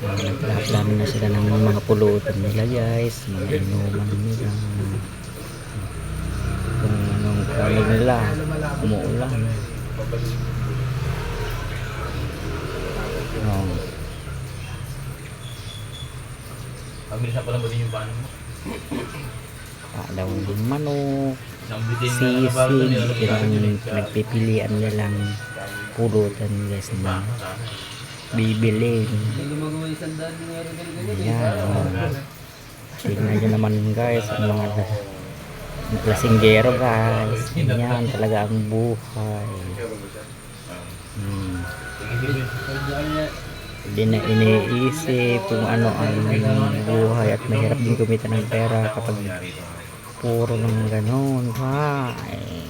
Nagplano na sila ng mga pulutan nila guys, mga inuman nila, kung anong plano nila. Umuulan. Oh. Pabilis na pala mo din yung paano mo. Daw ng manok, Isang bitin na sisig, yung nagpipilian nilang pulutan guys na bibilin. Ayan. Tingnan nyo naman guys ang mga lasinggero guys. Yan talaga ang buhay. Hindi na iniisip kung ano ang buhay at mahirap din kumita ng pera kapag puro ng ganon. Ay.